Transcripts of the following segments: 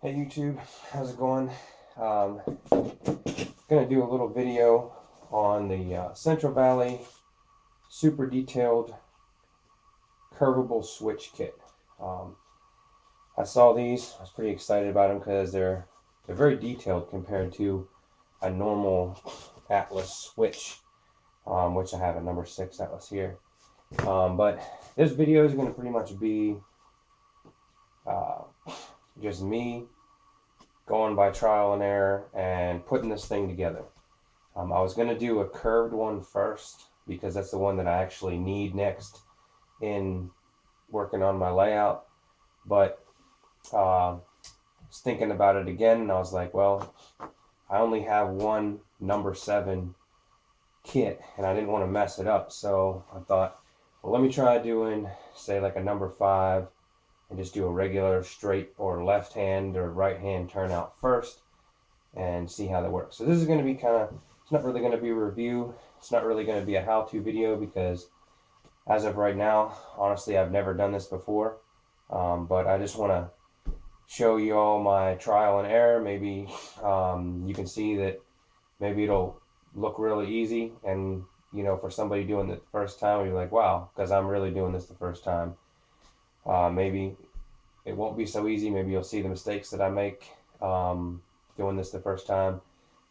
Hey YouTube, how's it going? Um, Gonna do a little video on the Central Valley super detailed curvable switch kit. Um, I saw these. I was pretty excited about them because they're very detailed compared to a normal Atlas switch, which I have a number 6 Atlas here. But this video is going to pretty much be uh, just me going by trial and error and putting this thing together. I was going to do a curved one first because that's the one that I actually need next in working on my layout. But I was thinking about it again and I was like, well, I only have one number 7 kit and I didn't want to mess it up. So I thought, well, let me try doing, say, like a number 5 and just do a regular straight or left hand or right hand turnout first and see how that works. So this is going to be kind of, it's not really going to be a review. It's not really going to be a how-to video because as of right now, honestly, I've never done this before. But I just want to show you all my trial and error. Maybe you can see that maybe it'll look really easy. And, you know, for somebody doing it the first time, you're like, wow, because I'm really doing this the first time. Maybe it won't be so easy. Maybe you'll see the mistakes that I make doing this the first time.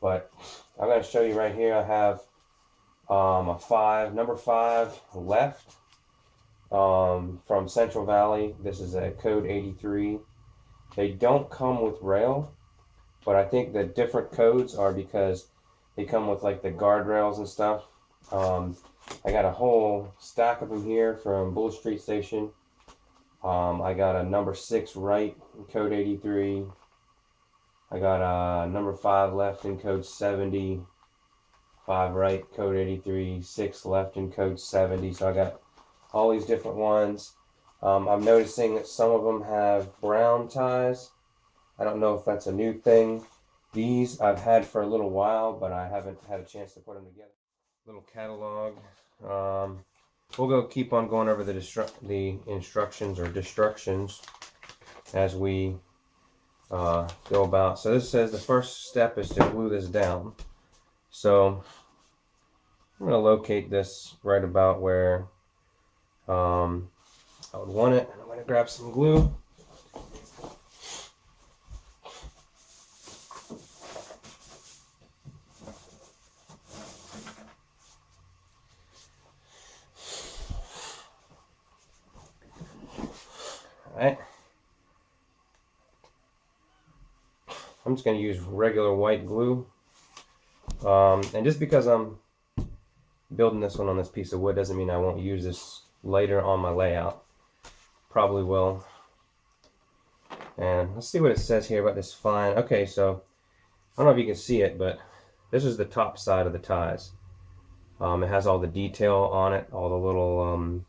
But I'm going to show you right here. I have a number 5 left from Central Valley. This is a code 83. They don't come with rail, but I think the different codes are because they come with like the guardrails and stuff. I got a whole stack of them here from Bull Street Station. I got a number 6 right in code 83. I got a number 5 left in code 70. 5 right, code 83, 6 left in code 70. So I got all these different ones. I'm noticing that some of them have brown ties. I don't know if that's a new thing. These I've had for a little while, but I haven't had a chance to put them together. Little catalog. We'll go keep on going over the instructions or destructions as we go about. So this says the first step is to glue this down. So I'm going to locate this right about where I would want it. I'm going to grab some glue. Alright. I'm just going to use regular white glue. And just because I'm building this one on this piece of wood doesn't mean I won't use this later on my layout. Probably will. And let's see what it says here about this fine. Okay, so I don't know if you can see it, but this is the top side of the ties. It has all the detail on it, all the little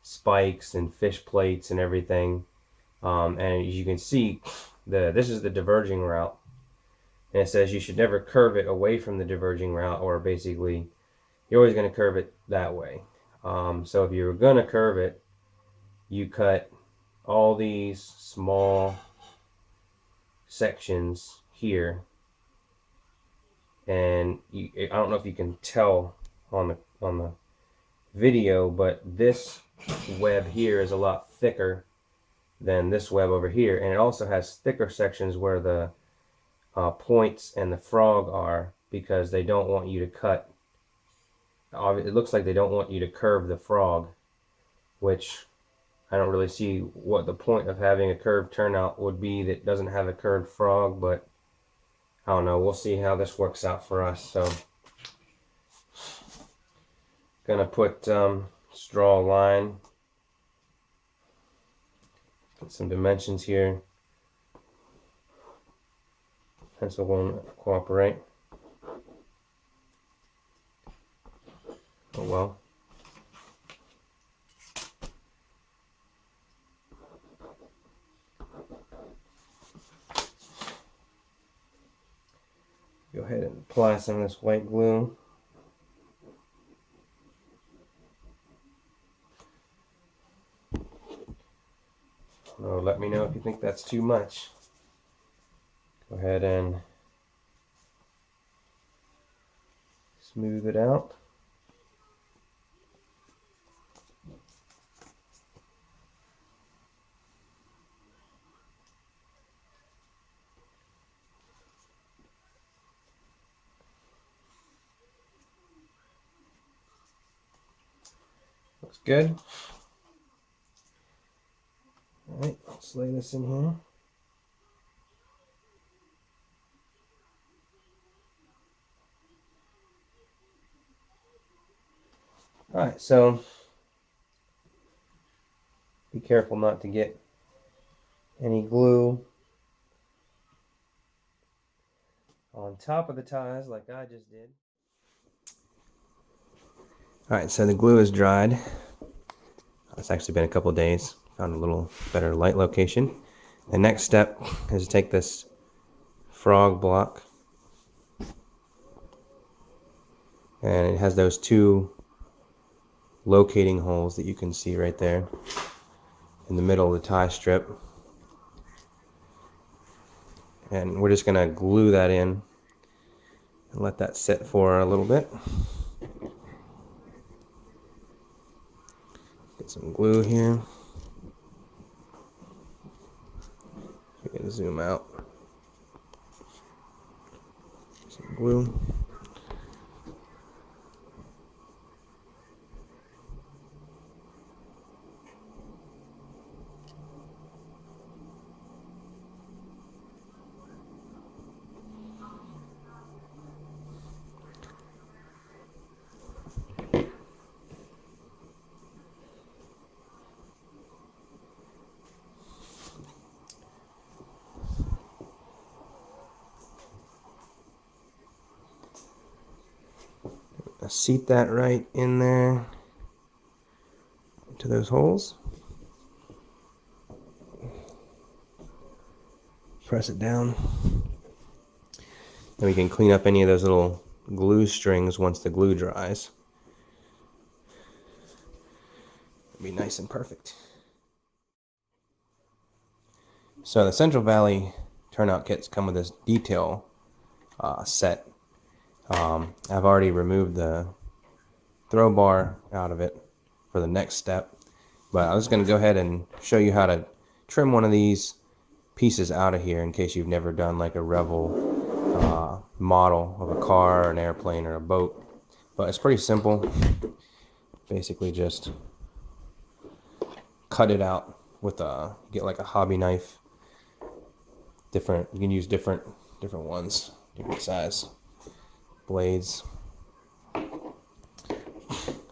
spikes and fish plates and everything. And as you can see, this is the diverging route. And it says you should never curve it away from the diverging route, or basically you're always going to curve it that way. So if you're going to curve it, you cut all these small sections here, and I don't know if you can tell on the video, but this web here is a lot thicker than this web over here, and it also has thicker sections where the points and the frog are, because they don't want you to cut. It looks like they don't want you to curve the frog, which I don't really see what the point of having a curved turnout would be that doesn't have a curved frog, but I don't know. We'll see how this works out for us. So, gonna put straw line, put some dimensions here. Pencil won't cooperate. Oh well. Go ahead and apply some of this white glue. Oh, let me know if you think that's too much. Go ahead and smooth it out. Looks good. All right, let's lay this in here. All right, so be careful not to get any glue on top of the ties like I just did. All right, so the glue is dried. It's actually been a couple days. Found a little better light location. The next step is to take this frog block, and it has those two locating holes that you can see right there in the middle of the tie strip. And we're just gonna glue that in and let that sit for a little bit. Get some glue here. We're gonna zoom out. Some glue. Seat that right in there into those holes. Press it down. And we can clean up any of those little glue strings once the glue dries. It'll be nice and perfect. So the Central Valley turnout kits come with this detail set. I've already removed the throw bar out of it for the next step, but I was going to go ahead and show you how to trim one of these pieces out of here in case you've never done like a Revel model of a car or an airplane or a boat. But it's pretty simple. Basically just cut it out with get like a hobby knife. You can use different ones, different size blades,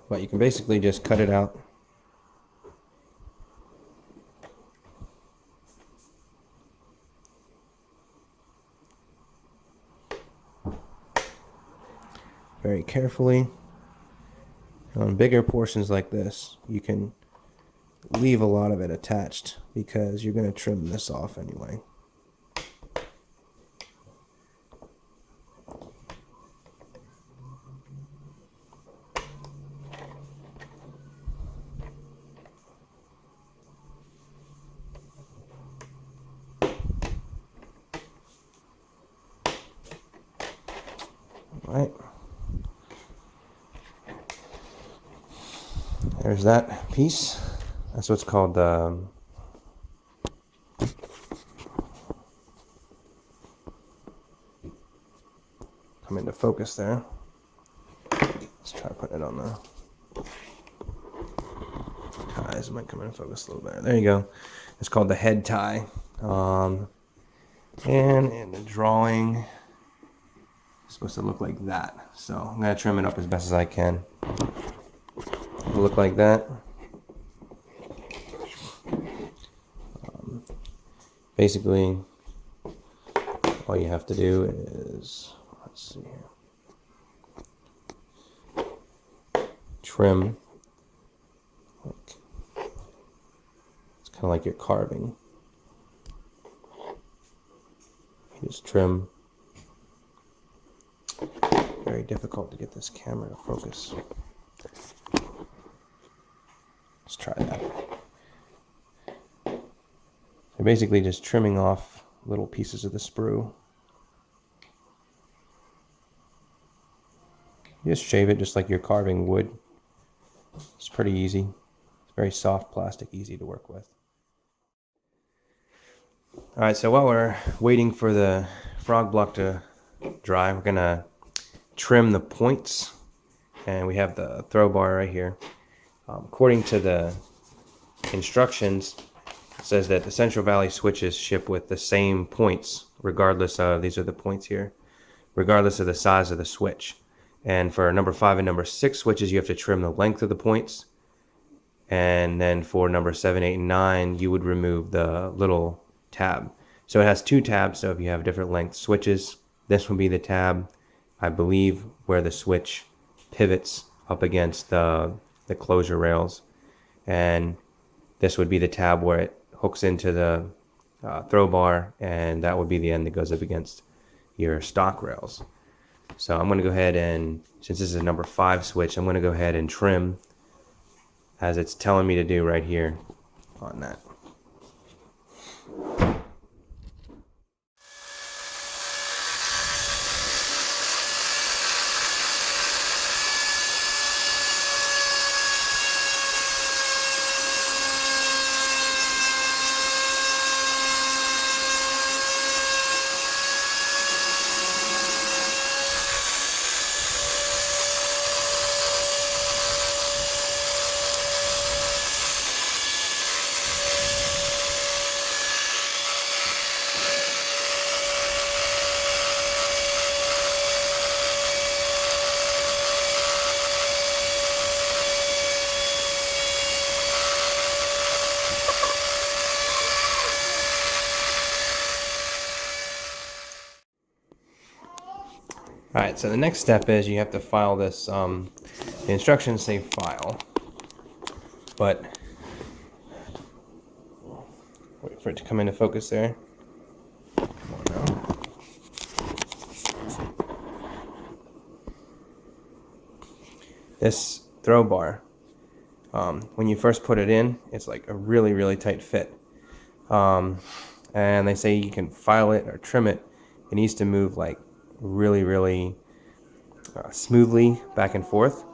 but you can basically just cut it out. Very carefully. On bigger portions like this, you can leave a lot of it attached because you're going to trim this off anyway. All right. There's that piece. That's what's called come into focus there. Let's try putting it on the ties. Might come into focus a little better. There you go. It's called the head tie. And in the drawing, it's supposed to look like that. So I'm gonna trim it up as best as I can. It'll look like that. Basically, all you have to do is, let's see here, trim. It's kind of like you're carving. You just trim. Very difficult to get this camera to focus. Let's try that. So basically just trimming off little pieces of the sprue You just shave it just like you're carving wood. It's pretty easy. It's very soft plastic, easy to work with. Alright, so while we're waiting for the frog block to dry, we're gonna trim the points. And we have the throw bar right here. According to the instructions, it says that the Central Valley switches ship with the same points, regardless of, these are the points here, regardless of the size of the switch. And for number 5 and number 6 switches, you have to trim the length of the points. And then for number 7, 8, and 9, you would remove the little tab. So it has 2 tabs, so if you have different length switches, this will be the tab, I believe, where the switch pivots up against the closure rails. And this would be the tab where it hooks into the throw bar, and that would be the end that goes up against your stock rails. So I'm going to go ahead and, since this is a number 5 switch, I'm going to go ahead and trim as it's telling me to do right here on that. Alright, so the next step is you have to file this, the instructions say file, but, wait for it to come into focus there. Come on now. This throw bar, when you first put it in, it's like a really, really tight fit. And they say you can file it or trim it. It needs to move like really, really smoothly back and forth.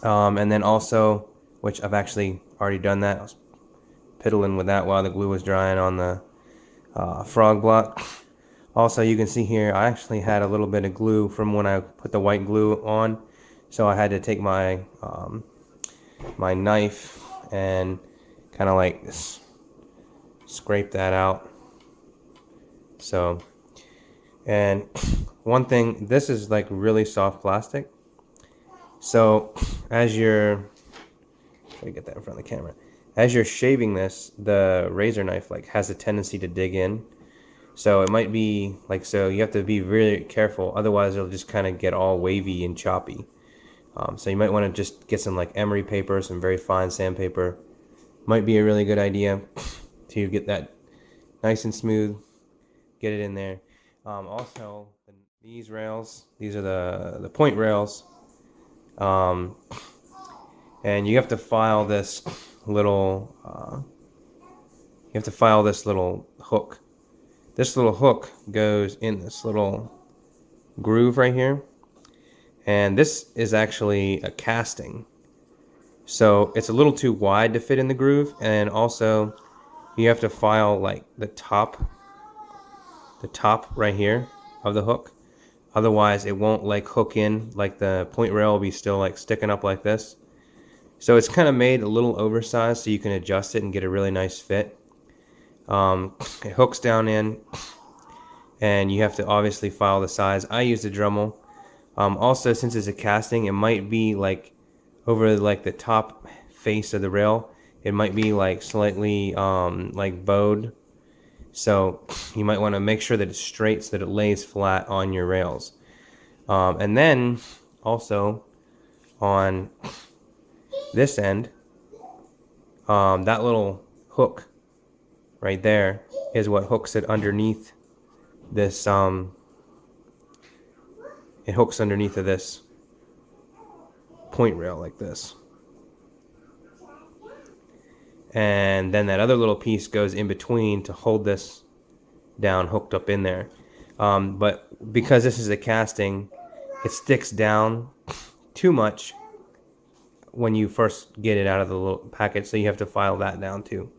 And then also, which I've actually already done that. I was piddling with that while the glue was drying on the frog block. Also, you can see here, I actually had a little bit of glue from when I put the white glue on. So I had to take my my knife and kind of like scrape that out. So, and one thing, this is like really soft plastic. So as you're, let me get that in front of the camera. As you're shaving this, the razor knife like has a tendency to dig in. So it might be like, so you have to be really careful. Otherwise it'll just kind of get all wavy and choppy. So you might want to just get some like emery paper, some very fine sandpaper. Might be a really good idea to get that nice and smooth, get it in there. Also, these rails, these are the point rails. And you have to file this little, hook. This little hook goes in this little groove right here. And this is actually a casting. So it's a little too wide to fit in the groove. And also you have to file like the top right here of the hook. Otherwise it won't like hook in, like the point rail will be still like sticking up like this. So it's kind of made a little oversized so you can adjust it and get a really nice fit. It hooks down in, and you have to obviously file the size. I use a Dremel. Also, since it's a casting, it might be like over like the top face of the rail. It might be like slightly like bowed. So you might want to make sure that it's straight so that it lays flat on your rails. And then also on this end, that little hook right there is what hooks it underneath this, it hooks underneath of this point rail like this. And then that other little piece goes in between to hold this down, hooked up in there. But because this is a casting, it sticks down too much when you first get it out of the little package, so you have to file that down too.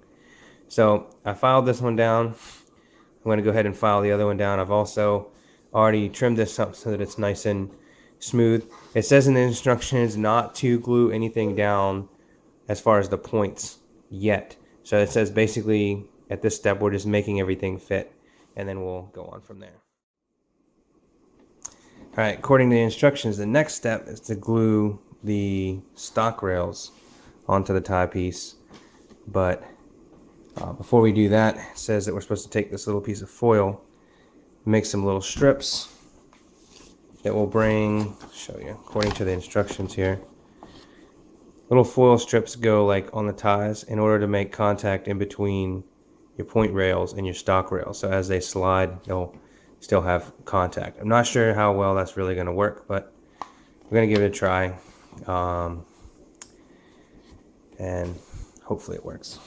So I filed this one down. I'm going to go ahead and file the other one down. I've also already trimmed this up so that it's nice and smooth. It says in the instructions not to glue anything down as far as the points yet. So it says basically at this step we're just making everything fit, and then we'll go on from there. All right, according to the instructions, the next step is to glue the stock rails onto the tie piece. But before we do that, it says that we're supposed to take this little piece of foil, make some little strips that will bring, I'll show you, according to the instructions here. Little foil strips go like on the ties in order to make contact in between your point rails and your stock rails. So as they slide, they'll still have contact. I'm not sure how well that's really going to work, but we're going to give it a try. And hopefully it works.